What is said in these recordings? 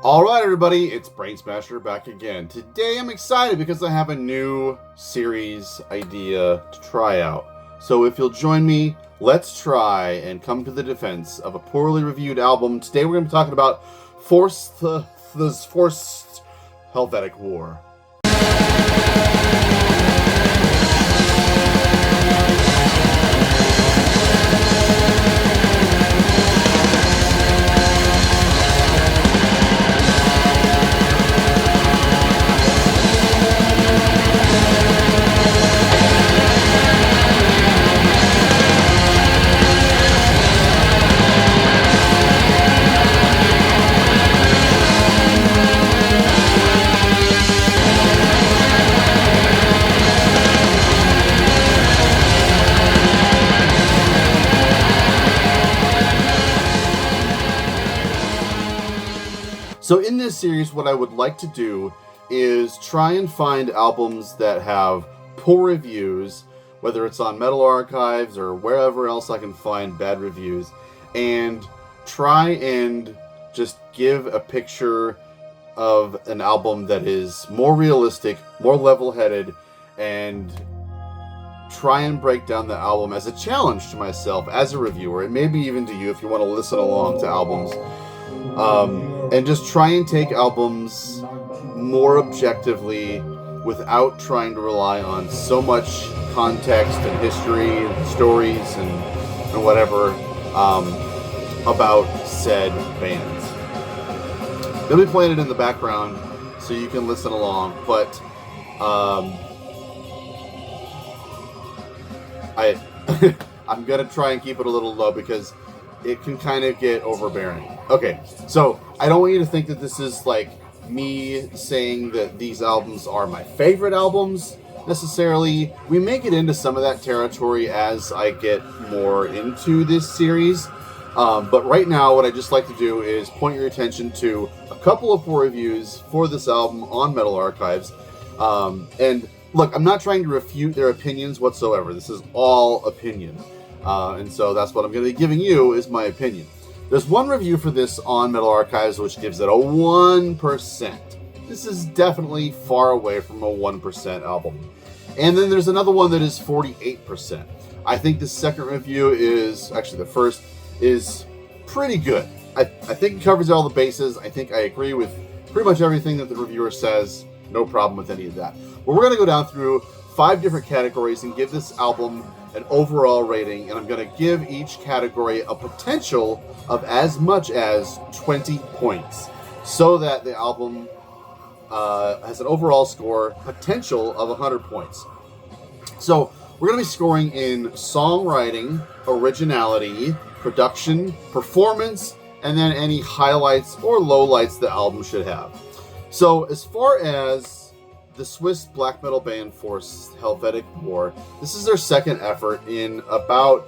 Alright everybody, it's Brain Smasher back again. Today I'm excited because I have a new series idea to try out. So if you'll join me, let's try and come to the defense of a poorly reviewed album. Today we're going to be talking about Forsth's Helvetic War. So in this series, what I would like to do is try and find albums that have poor reviews, whether it's on Metal Archives or wherever else I can find bad reviews, and try and just give a picture of an album that is more realistic, more level-headed, and try and break down the album as a challenge to myself as a reviewer, and maybe even to you if you want to listen along to albums. And just try and take albums more objectively without trying to rely on so much context and history and stories and whatever about said bands. They'll be playing it in the background so you can listen along, but I'm going to try and keep it a little low because it can kind of get overbearing. Okay, so I don't want you to think that this is like me saying that these albums are my favorite albums necessarily. We may get into some of that territory as I get more into this series. But right now, what I just like to do is point your attention to a couple of poor reviews for this album on Metal Archives. And look, I'm not trying to refute their opinions whatsoever. This is all opinion. And so that's what I'm going to be giving you is my opinion. There's one review for this on Metal Archives which gives it a 1%. This is definitely far away from a 1% album. And then there's another one that is 48%. I think the second review is, actually the first, is pretty good. I think it covers all the bases. I think I agree with pretty much everything that the reviewer says. No problem with any of that. But we're going to go down through 5 different categories and give this album an overall rating, and I'm going to give each category a potential of as much as 20 points, so that the album has an overall score potential of 100 points. So we're going to be scoring in songwriting, originality, production, performance, and then any highlights or lowlights the album should have. So as far as the Swiss black metal band Forsth Helvetic War, this is their second effort in about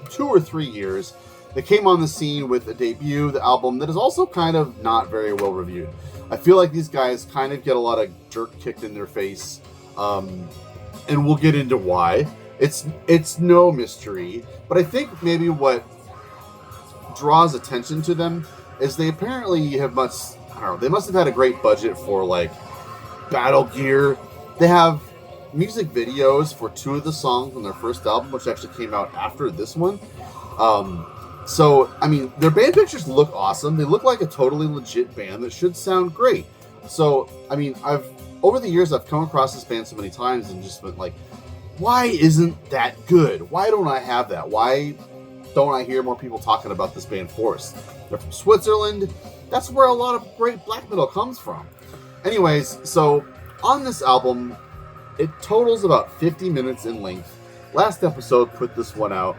2 or 3 years. They came on the scene with a debut, the album that is also kind of not very well reviewed. I feel like these guys kind of get a lot of dirt kicked in their face, and we'll get into why. It's no mystery, but I think maybe what draws attention to them is they apparently have they must have had a great budget for like battle gear. They have music videos for 2 of the songs on their first album, which actually came out after this one. So, I mean, their band pictures look awesome. They look like a totally legit band that should sound great. So, I mean, over the years, I've come across this band so many times and just been like, why isn't that good? Why don't I have that? Why don't I hear more people talking about this band Forsth? They're from Switzerland. That's where a lot of great black metal comes from. Anyways, so on this album, it totals about 50 minutes in length. Last episode put this one out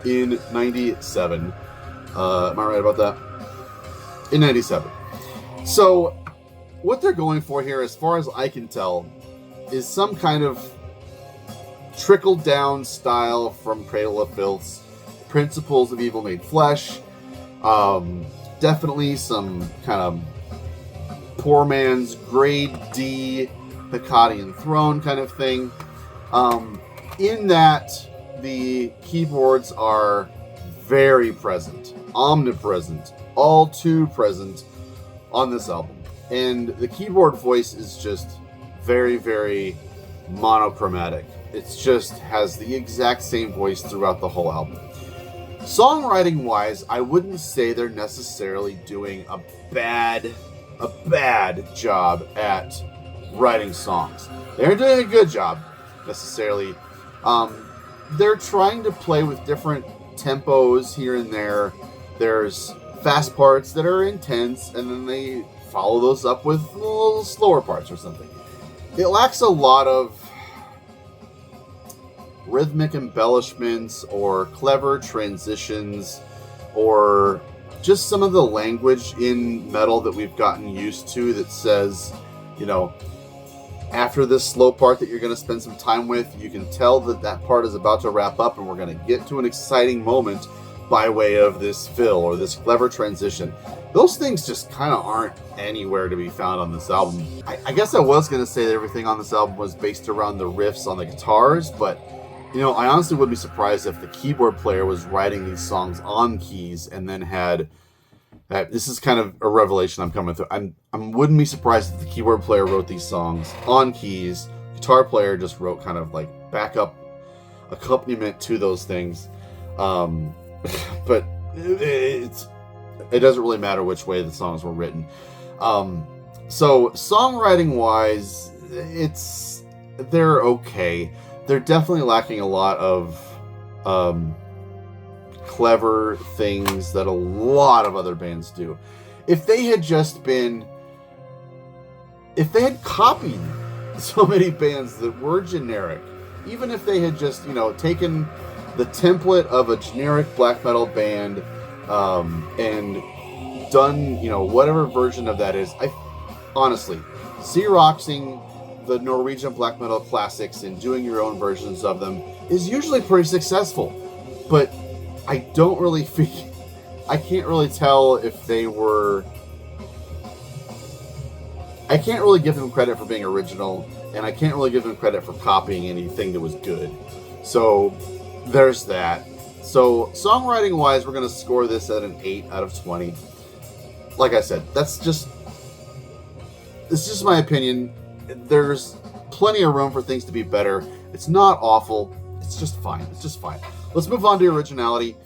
in 97. Am I right about that? In 97. So what they're going for here, as far as I can tell, is some kind of trickle-down style from Cradle of Filth's Principles of Evil Made Flesh. Definitely some kind of poor man's grade D Hecadian Throne kind of thing. In that the keyboards are very present, omnipresent, all too present on this album. And the keyboard voice is just very, very monochromatic. It just has the exact same voice throughout the whole album. Songwriting wise, I wouldn't say they're necessarily doing a bad job at writing songs. They're doing a good job, necessarily. They're trying to play with different tempos here and there. There's fast parts that are intense, and then they follow those up with a little slower parts or something. It lacks a lot of rhythmic embellishments or clever transitions or just some of the language in metal that we've gotten used to that says, after this slow part that you're going to spend some time with, you can tell that that part is about to wrap up and we're going to get to an exciting moment by way of this fill or this clever transition. Those things just kind of aren't anywhere to be found on this album. I guess I was going to say that everything on this album was based around the riffs on the guitars, but I honestly would be surprised if the keyboard player was writing these songs on keys and then had... this is kind of a revelation I'm coming through. I wouldn't be surprised if the keyboard player wrote these songs on keys. Guitar player just wrote kind of like backup accompaniment to those things. But it doesn't really matter which way the songs were written. So songwriting wise, they're okay. They're definitely lacking a lot of clever things that a lot of other bands do. If they had copied so many bands that were generic, even if they had just, taken the template of a generic black metal band and done, whatever version of that is, honestly, Xeroxing the Norwegian black metal classics and doing your own versions of them is usually pretty successful. But I can't really tell if they were... I can't really give them credit for being original, and I can't really give them credit for copying anything that was good. So, there's that. So, songwriting-wise, we're going to score this at an 8 out of 20. Like I said, it's just my opinion. There's plenty of room for things to be better. It's not awful. It's just fine. Let's move on to Originality.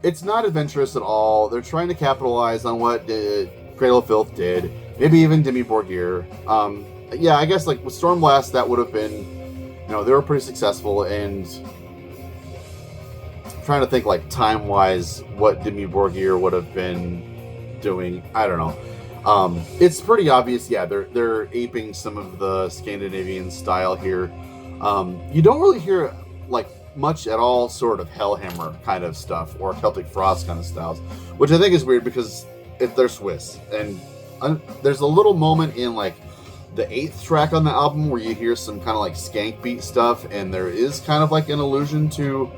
It's not adventurous at all. They're trying to capitalize on what Cradle of Filth did. Maybe even Dimmu Borgir. I guess like with Stormblast, that would have been, they were pretty successful. And I'm trying to think like time-wise what Dimmu Borgir would have been doing. I don't know. It's pretty obvious, they're aping some of the Scandinavian style here. You don't really hear, like, much at all sort of Hellhammer kind of stuff, or Celtic Frost kind of styles, which I think is weird because they're Swiss. And there's a little moment in, like, the 8th track on the album where you hear some kind of, like, skank beat stuff, and there is kind of, like, an allusion to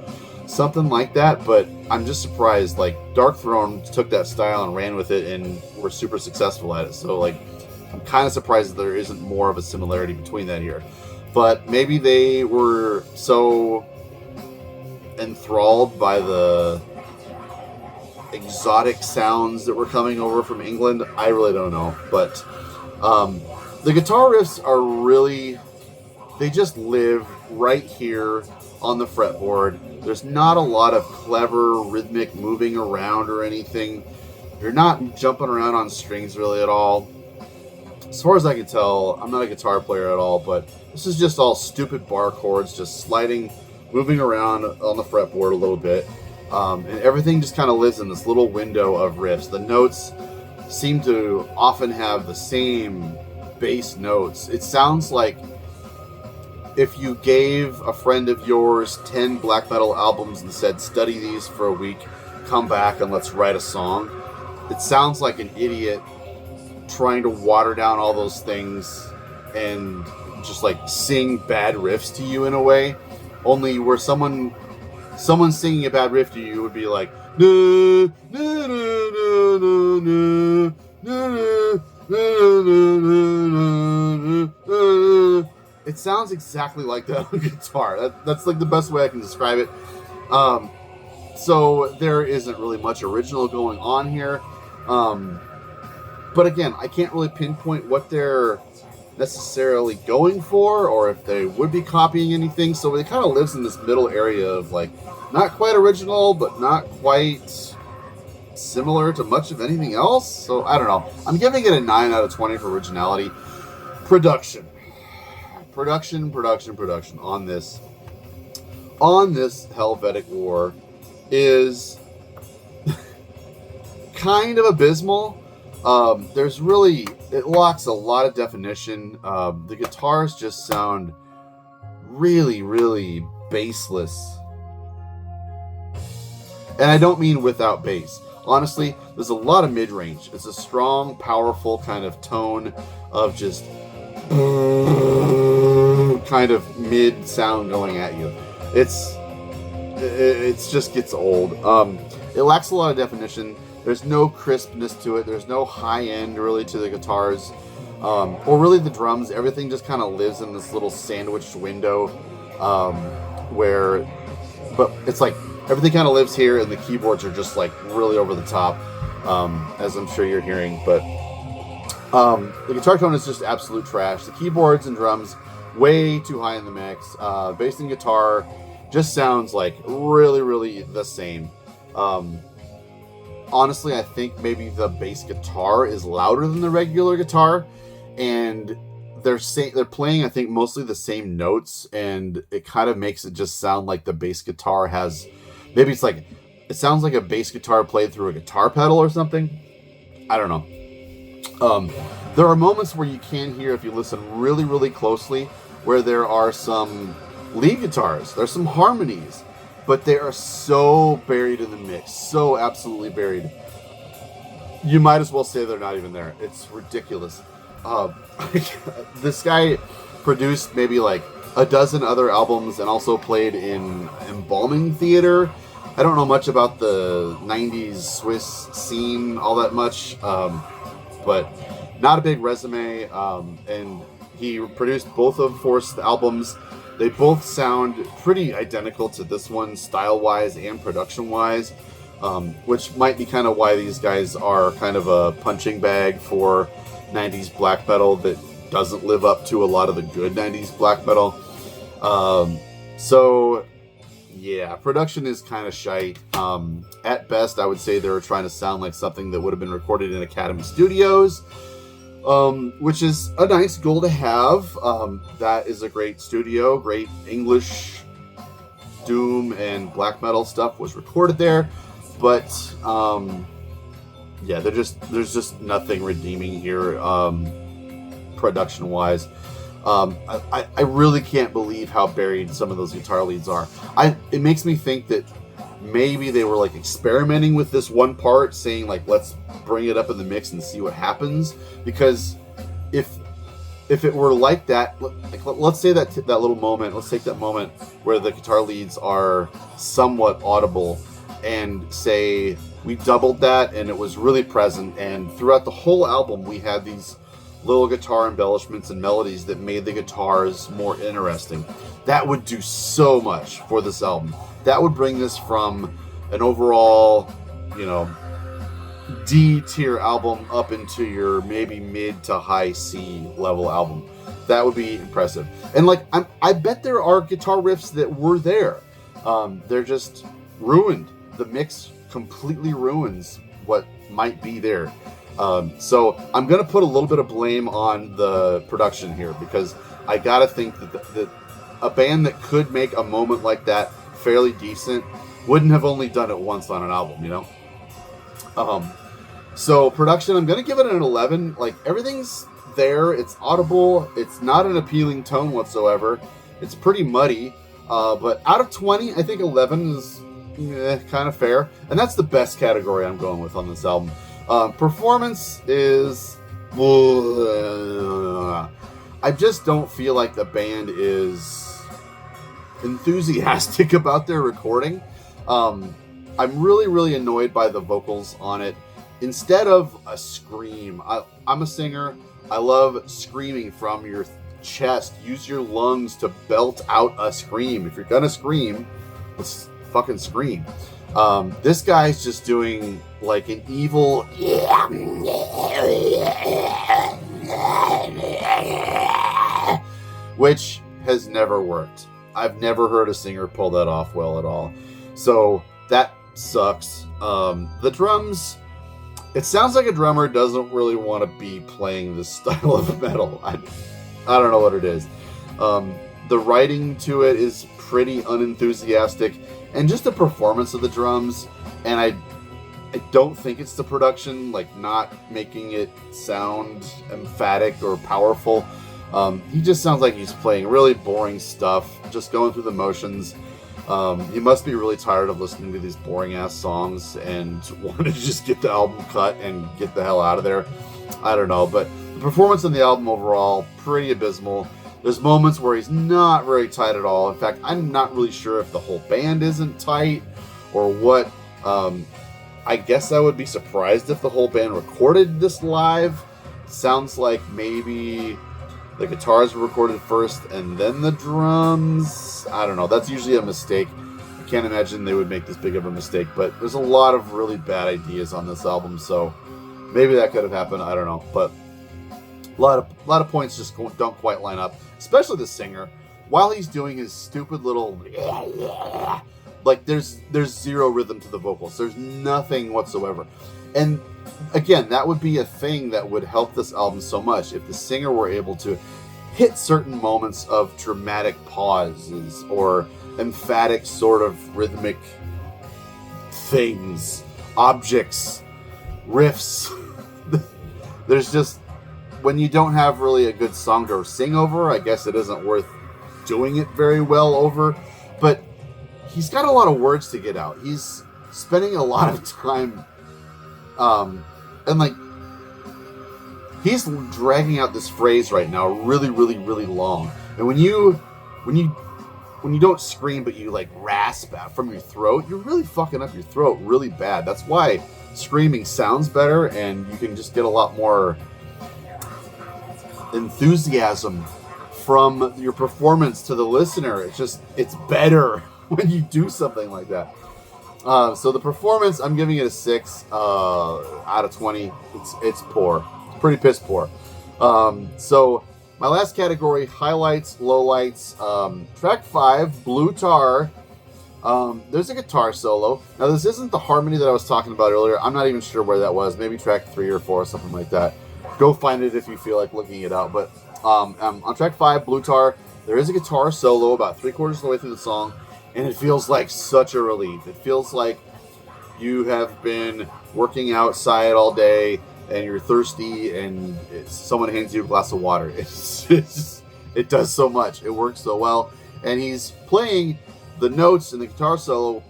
something like that, but I'm just surprised. Like, Dark Throne took that style and ran with it and were super successful at it. So, like, I'm kind of surprised that there isn't more of a similarity between that here. But maybe they were so enthralled by the exotic sounds that were coming over from England. I really don't know. But the guitar riffs are really... they just live right here on the fretboard. There's not a lot of clever rhythmic moving around or anything. You're not jumping around on strings really at all. As far as I can tell, I'm not a guitar player at all, but this is just all stupid bar chords, just sliding, moving around on the fretboard a little bit. And everything just kind of lives in this little window of riffs. The notes seem to often have the same bass notes. It sounds like if you gave a friend of yours 10 black metal albums and said, study these for a week, come back and let's write a song. It sounds like an idiot trying to water down all those things and just like sing bad riffs to you in a way. Only where someone singing a bad riff to you would be like, na, na, na, na, na, na, na, na. It sounds exactly like that on guitar. That's like the best way I can describe it. So there isn't really much original going on here. But again, I can't really pinpoint what they're necessarily going for, or if they would be copying anything. So it kind of lives in this middle area of like not quite original, but not quite similar to much of anything else. So I don't know. I'm giving it a 9 out of 20 for originality. Production on this Helvetic War is kind of abysmal. There's really, it lacks a lot of definition. The guitars just sound really, really bassless. And I don't mean without bass. Honestly, there's a lot of mid-range. It's a strong, powerful kind of tone of just kind of mid sound going at you. It just gets old. It lacks a lot of definition. There's no crispness to it. There's no high end really to the guitars, or really the drums. Everything just kind of lives in this little sandwiched window, but it's like everything kind of lives here, and the keyboards are just like really over the top, as I'm sure you're hearing. But the guitar tone is just absolute trash. The keyboards and drums way too high in the mix. Bass and guitar just sounds like really, really the same. Honestly, I think maybe the bass guitar is louder than the regular guitar, and they're playing, I think, mostly the same notes, and it kind of makes it just sound like the bass guitar has, maybe it's like, it sounds like a bass guitar played through a guitar pedal or something. I don't know. There are moments where you can hear, if you listen really, really closely, where there are some lead guitars, there's some harmonies, but they are so buried in the mix, so absolutely buried. You might as well say they're not even there. It's ridiculous. This guy produced maybe like a dozen other albums and also played in embalming theater. I don't know much about the 90s Swiss scene all that much, but not a big resume. And he produced both of Forsth's albums. They both sound pretty identical to this one, style-wise and production-wise, which might be kind of why these guys are kind of a punching bag for 90s black metal that doesn't live up to a lot of the good 90s black metal. So, yeah, production is kind of shite. At best, I would say they were trying to sound like something that would have been recorded in Academy Studios, which is a nice goal to have. That is a great studio. Great English doom and black metal stuff was recorded there, but yeah, there's just nothing redeeming here, production wise. I really can't believe how buried some of those guitar leads are. It makes me think that maybe they were like experimenting with this one part, saying like, let's bring it up in the mix and see what happens. Because if it were like that, like, let's say that little moment, let's take that moment where the guitar leads are somewhat audible, and say we doubled that and it was really present, and throughout the whole album we had these little guitar embellishments and melodies that made the guitars more interesting. That would do so much for this album. That would bring this from an overall, D tier album up into your maybe mid to high C level album. That would be impressive. And like, I bet there are guitar riffs that were there. They're just ruined. The mix completely ruins what might be there. So I'm going to put a little bit of blame on the production here, because I got to think that a band that could make a moment like that fairly decent wouldn't have only done it once on an album, So production, I'm going to give it an 11. Like, everything's there. It's audible. It's not an appealing tone whatsoever. It's pretty muddy. But out of 20, I think 11 is kind of fair. And that's the best category I'm going with on this album. Performance is... I just don't feel like the band is enthusiastic about their recording. I'm really, really annoyed by the vocals on it. Instead of a scream, I'm a singer. I love screaming from your chest. Use your lungs to belt out a scream. If you're gonna scream, let's fucking scream. This guy's just doing like an evil, which has never worked. I've never heard a singer pull that off well at all. So that sucks. The drums, it sounds like a drummer doesn't really want to be playing this style of metal. I don't know what it is. The writing to it is pretty unenthusiastic, and just the performance of the drums, and I don't think it's the production, like not making it sound emphatic or powerful. He just sounds like he's playing really boring stuff, just going through the motions. He must be really tired of listening to these boring ass songs and wanted to just get the album cut and get the hell out of there. I don't know, but the performance on the album overall, pretty abysmal. There's moments where he's not very tight at all. In fact, I'm not really sure if the whole band isn't tight or what. I guess I would be surprised if the whole band recorded this live. Sounds like maybe the guitars were recorded first and then the drums. I don't know. That's usually a mistake. I can't imagine they would make this big of a mistake, but there's a lot of really bad ideas on this album, so maybe that could have happened. I don't know. But a lot of points just don't quite line up, especially the singer. While he's doing his stupid little like there's zero rhythm to the vocals. There's nothing whatsoever. And again, that would be a thing that would help this album so much if the singer were able to hit certain moments of dramatic pauses or emphatic sort of rhythmic things, objects, riffs. There's just, when you don't have really a good song to sing over, I guess it isn't worth doing it very well over. But he's got a lot of words to get out. He's spending a lot of time and like he's dragging out this phrase right now really, really, really long. And when you don't scream but you like rasp out from your throat, you're really fucking up your throat really bad. That's why screaming sounds better and you can just get a lot more enthusiasm from your performance to the listener. It's better when you do something like that. So the performance, I'm giving it a 6 out of 20. It's poor. It's pretty piss poor. So my last category, highlights, lowlights. Track 5, Blue Tar. There's a guitar solo. Now this isn't the harmony that I was talking about earlier. I'm not even sure where that was. Maybe track 3 or 4 or something like that. Go find it if you feel like looking it out. But on track 5, Blue Tar, there is a guitar solo about 3/4 of the way through the song. And it feels like such a relief. It feels like you have been working outside all day and you're thirsty and someone hands you a glass of water. It does so much. It works so well. And he's playing the notes in the guitar solo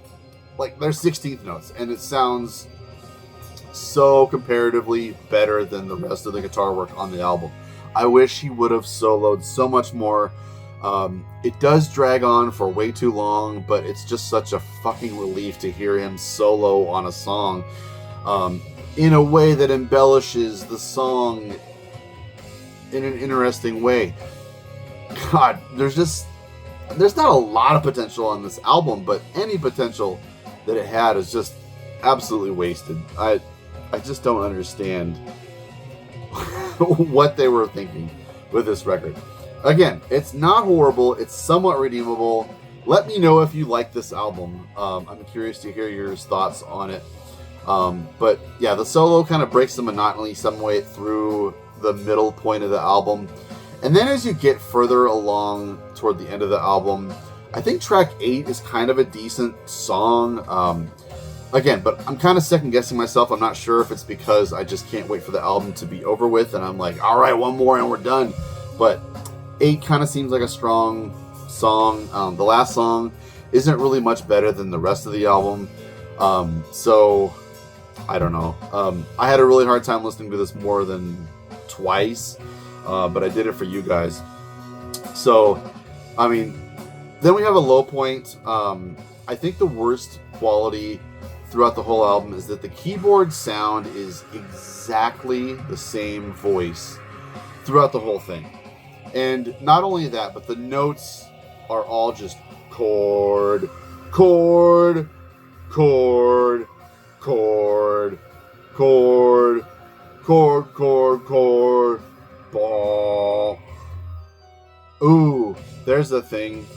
like they're 16th notes. And it sounds so comparatively better than the rest of the guitar work on the album. I wish he would have soloed so much more. It does drag on for way too long, but it's just such a fucking relief to hear him solo on a song in a way that embellishes the song in an interesting way. God, there's not a lot of potential on this album, but any potential that it had is just absolutely wasted. I just don't understand what they were thinking with this record. Again, it's not horrible. It's somewhat redeemable. Let me know if you like this album. I'm curious to hear your thoughts on it. But yeah, the solo kind of breaks the monotony some way through the middle point of the album. And then as you get further along toward the end of the album, I think track 8 is kind of a decent song. Again, but I'm kind of second guessing myself. I'm not sure if it's because I just can't wait for the album to be over with. And I'm like, all right, one more and we're done. But 8 kind of seems like a strong song. The last song isn't really much better than the rest of the album. So, I don't know. I had a really hard time listening to this more than twice, but I did it for you guys. So, I mean, then we have a low point. I think the worst quality throughout the whole album is that the keyboard sound is exactly the same voice throughout the whole thing. And not only that, but the notes are all just chord, chord, chord, chord, chord, chord, chord, chord, ball. Ooh, there's the thing.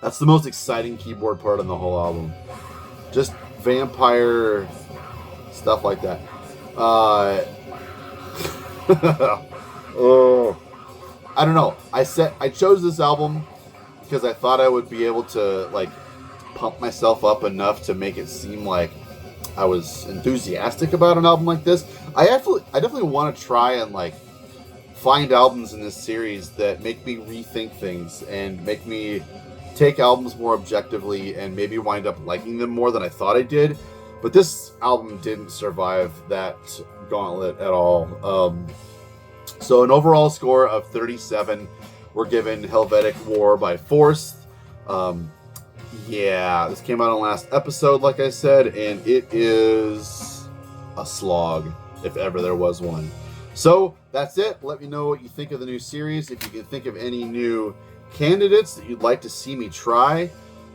That's the most exciting keyboard part in the whole album. Just vampire stuff like that. Oh, I don't know. I chose this album because I thought I would be able to like pump myself up enough to make it seem like I was enthusiastic about an album like this. I definitely want to try and like find albums in this series that make me rethink things and make me take albums more objectively and maybe wind up liking them more than I thought I did. But this album didn't survive that gauntlet at all. So an overall score of 37. We're given Helvetic War by Forsth. Yeah, this came out on last episode, like I said, and it is a slog, if ever there was one. So that's it. Let me know what you think of the new series. If you can think of any new candidates that you'd like to see me try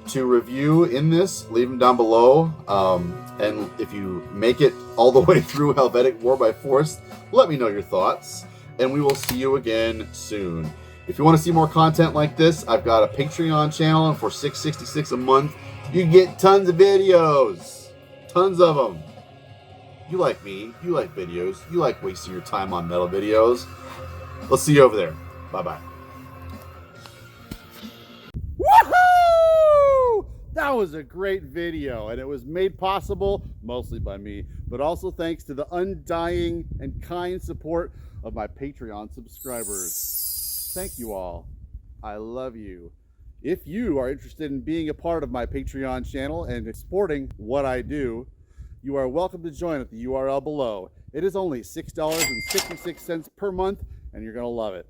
to review in this, leave them down below. And if you make it all the way through Helvetic War by Forsth, let me know your thoughts. And we will see you again soon. If you want to see more content like this, I've got a Patreon channel, and for $6.66 a month, you get tons of videos. Tons of them. You like me. You like videos. You like wasting your time on metal videos. We'll see you over there. Bye-bye. Woohoo! That was a great video, and it was made possible mostly by me, but also thanks to the undying and kind support of my Patreon subscribers. Thank you all. I love you. If you are interested in being a part of my Patreon channel and supporting what I do, you are welcome to join at the URL below. It is only $6.66 per month, and you're going to love it.